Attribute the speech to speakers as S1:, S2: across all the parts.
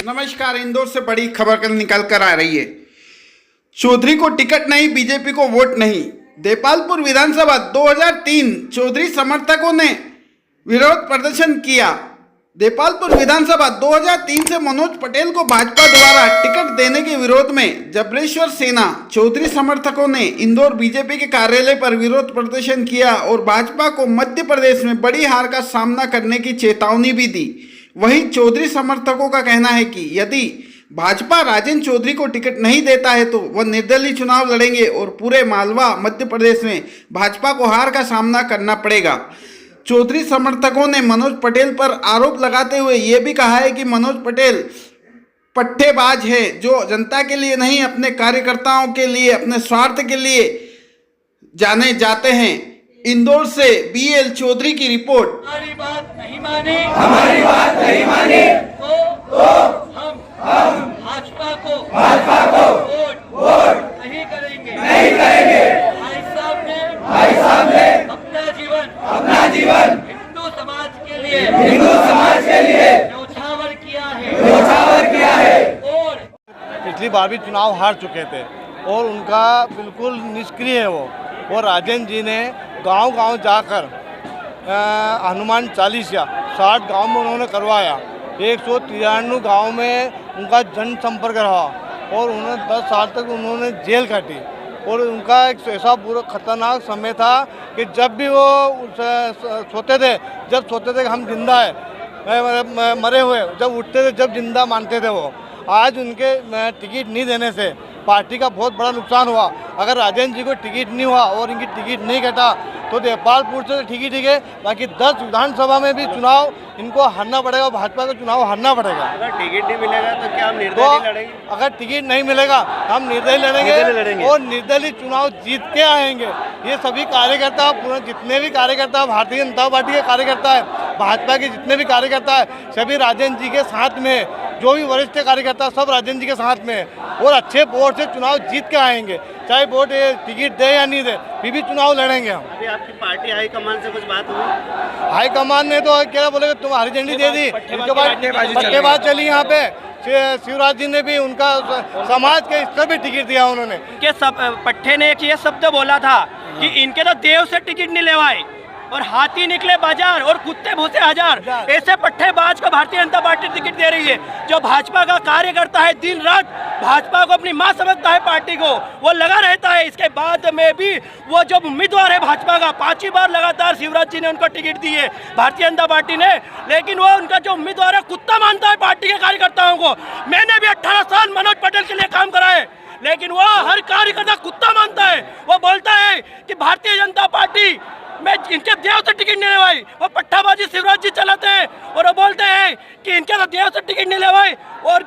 S1: नमस्कार। इंदौर से बड़ी खबर निकल कर आ रही है। चौधरी को टिकट नहीं, बीजेपी को वोट नहीं। देपालपुर विधानसभा 2003 चौधरी समर्थकों ने विरोध प्रदर्शन किया। देपालपुर विधानसभा 2003 से मनोज पटेल को भाजपा द्वारा टिकट देने के विरोध में जबरेश्वर सेना चौधरी समर्थकों ने इंदौर बीजेपी के कार्यालय पर विरोध प्रदर्शन किया और भाजपा को मध्य प्रदेश में बड़ी हार का सामना करने की चेतावनी भी दी। वहीं चौधरी समर्थकों का कहना है कि यदि भाजपा राजेंद्र चौधरी को टिकट नहीं देता है तो वह निर्दलीय चुनाव लड़ेंगे और पूरे मालवा मध्य प्रदेश में भाजपा को हार का सामना करना पड़ेगा। चौधरी समर्थकों ने मनोज पटेल पर आरोप लगाते हुए ये भी कहा है कि मनोज पटेल पट्टेबाज है जो जनता के लिए नहीं अपने कार्यकर्ताओं के लिए, अपने स्वार्थ के लिए जाने जाते हैं। इंदौर से BL चौधरी की रिपोर्ट।
S2: हमारी बात नहीं माने तो हम भाजपा को वोट नहीं करेंगे। भाई साहब ने अपना जीवन हिंदू समाज के लिए न्यौछावर किया है और
S3: पिछली बार भी चुनाव हार चुके थे और उनका बिल्कुल निष्क्रिय है वो। और राजेंद्र जी ने गांव-गांव जाकर हनुमान चालीसा 60 गांव में उन्होंने करवाया। 193 गांव में उनका जनसंपर्क रहा और उन्होंने 10 साल तक उन्होंने जेल काटी। और उनका एक ऐसा बुरा खतरनाक समय था कि जब भी वो सोते थे कि हम जिंदा है, मरे हुए, जब उठते थे जब जिंदा मानते थे वो। आज उनके टिकट नहीं देने से पार्टी का बहुत बड़ा नुकसान हुआ। अगर राजेंद्र जी को टिकट नहीं हुआ और इनकी टिकट नहीं कटा तो देपालपुर से ठीक है, बाकी 10 विधानसभा में भी चुनाव इनको हारना पड़ेगा, भाजपा का चुनाव हारना पड़ेगा।
S4: अगर टिकट नहीं मिलेगा तो क्या हम निर्दलीय लड़ेंगे?
S3: अगर टिकट नहीं मिलेगा हम निर्दलीय लड़ेंगे और निर्दलीय चुनाव जीत के आएंगे। ये सभी कार्यकर्ता, पूरे जितने भी कार्यकर्ता, भारतीय जनता पार्टी के कार्यकर्ता है, भाजपा के जितने भी कार्यकर्ता है, सभी राजेंद्र जी के साथ में, जो भी वरिष्ठ कार्यकर्ता सब राजेंद्र जी के साथ में और अच्छे वोट से चुनाव जीत के आएंगे। चाहे वोट टिकट दे या नहीं दे, फिर भी चुनाव लड़ेंगे हम।
S4: अभी आपकी पार्टी हाईकमान से कुछ बात हुई?
S3: हाईकमान ने तो क्या बोलेगा, तुम हरी झंडी दे दी, उसके बाद पट्टेबाज चली यहाँ पे। शिवराज जी ने भी उनका समाज के स्तर पे टिकट दिया उन्होंने।
S2: पट्टे ने एक ये शब्द बोला था कि इनके तो देव से टिकट नहीं लेवाए और हाथी निकले बाजार और कुत्ते भूसे हजार। ऐसे पट्टेबाज को भारतीय जनता पार्टी टिकट दे रही है। जो भाजपा का कार्यकर्ता है, दिन रात भाजपा को अपनी मां समझता है, पार्टी को वो लगा रहता है। इसके बाद में भी वो जो उम्मीदवार है भाजपा का, 5 बार लगातार शिवराज जी ने उनको टिकट दी है भारतीय जनता पार्टी ने, लेकिन वो उनका जो उम्मीदवार है कुत्ता मानता है पार्टी के कार्यकर्ताओं को। मैंने भी 18 साल मनोज पटेल के लिए काम करा है, लेकिन वो हर कार्यकर्ता कुत्ता मानता है। वो बोलता है कि भारतीय जनता पार्टी मैं इनके देव से टिकट नहीं लेवाई। वो पट्टाबाजी शिवराज जी चलाते हैं और वो बोलते हैं कि इनके तो देव से टिकट नहीं लेवाई और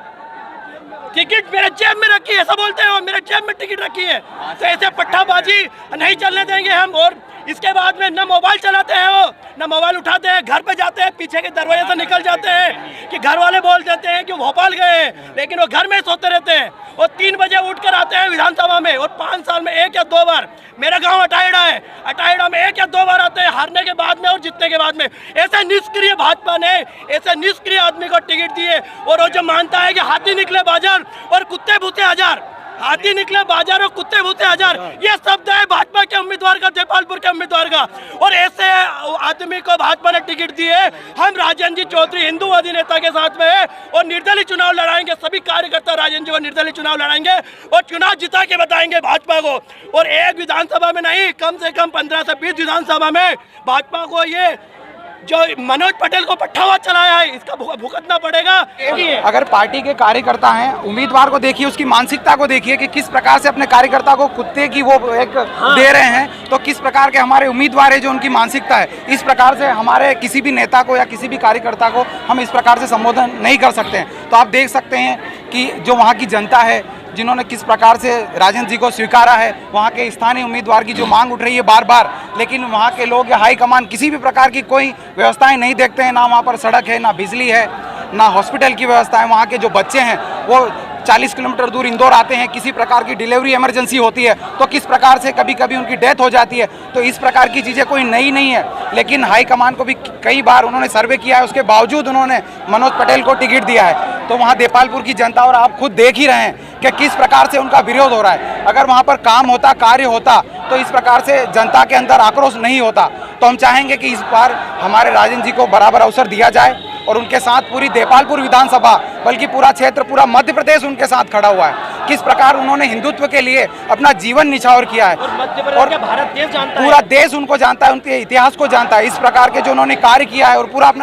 S2: टिकट मेरे जेब में रखी है, ऐसा बोलते हैं। और मेरे जेब में टिकट रखी है, तो ऐसे पट्टाबाजी नहीं चलने देंगे हम। और इसके बाद में न मोबाइल चलाते हैं वो, न मोबाइल उठाते हैं, घर पे जाते हैं, पीछे के दरवाजे से निकल जाते हैं कि घर वाले बोल देते हैं कि भोपाल गए हैं, लेकिन वो घर में सोते रहते हैं। और 3 बजे उठ कर आते हैं विधानसभा में और 5 साल में 1 या 2 बार, मेरा गांव अटायड़ा है, अटायड़ा में 1 या 2 बार आते हैं, हारने के बाद में और जीतने के बाद में। ऐसे निष्क्रिय भाजपा ने ऐसे निष्क्रिय आदमी को टिकट दिए। और वो जो मानता है कि हाथी निकले बाजार और कुत्ते भूसे हजार, हाथी निकले बाजार और कुत्ते भूसे हजार, ये शब्द है भाजपा के उम्मीदवार का, देपालपुर के उम्मीदवार का। और ऐसे आदमी को भाजपा ने टिकट दिए। हम राजेंद्र जी चौधरी हिंदूवादी नेता के साथ में है और निर्दलीय चुनाव लड़ाएंगे। सभी कार्यकर्ता राजेंद्र जी को निर्दलीय चुनाव लड़ाएंगे और चुनाव जिता के बताएंगे भाजपा को। और एक विधानसभा में नहीं, कम से कम 15 से 20 विधानसभा में भाजपा को ये जो मनोज पटेल को पट्टाबाज चलाया है, इसका भुगतना पड़ेगा।
S5: अगर पार्टी के कार्यकर्ता हैं, उम्मीदवार को देखिए, उसकी मानसिकता को देखिए कि किस प्रकार से अपने कार्यकर्ता को कुत्ते की वो एक दे रहे हैं, तो किस प्रकार के हमारे उम्मीदवार है जो उनकी मानसिकता है। इस प्रकार से हमारे किसी भी नेता को या किसी भी कार्यकर्ता को हम इस प्रकार से संबोधन नहीं कर सकते हैं। तो आप देख सकते हैं कि जो वहाँ की जनता है, जिन्होंने किस प्रकार से राजेंद्र जी को स्वीकारा है, वहाँ के स्थानीय उम्मीदवार की जो मांग उठ रही है बार बार, लेकिन वहाँ के लोग या हाईकमान किसी भी प्रकार की कोई व्यवस्थाएं नहीं देखते हैं। ना वहाँ पर सड़क है, ना बिजली है, ना हॉस्पिटल की व्यवस्था है। वहाँ के जो बच्चे हैं वो 40 किलोमीटर दूर इंदौर आते हैं, किसी प्रकार की डिलीवरी इमरजेंसी होती है तो किस प्रकार से कभी कभी उनकी डेथ हो जाती है। तो इस प्रकार की चीज़ें कोई नई नहीं है, लेकिन हाईकमान को भी कई बार उन्होंने सर्वे किया है, उसके बावजूद उन्होंने मनोज पटेल को टिकट दिया है। तो वहाँ देपालपुर की जनता और आप खुद देख ही रहे हैं कि किस प्रकार से उनका विरोध हो रहा है। अगर वहाँ पर काम होता, कार्य होता तो इस प्रकार से जनता के अंदर आक्रोश नहीं होता। तो हम चाहेंगे कि इस बार हमारे राजन जी को बराबर अवसर दिया जाए और उनके साथ पूरी देपालपुर विधानसभा बल्कि पूरा क्षेत्र, पूरा मध्य प्रदेश उनके साथ खड़ा हुआ है। किस प्रकार उन्होंने हिंदुत्व के लिए अपना जीवन निछावर किया है
S2: और मध्य प्रदेश का भारत देश जानता है,
S5: पूरा देश उनको जानता है, उनके इतिहास को जानता है। इस प्रकार के जो उन्होंने कार्य किया है और पूरा अपना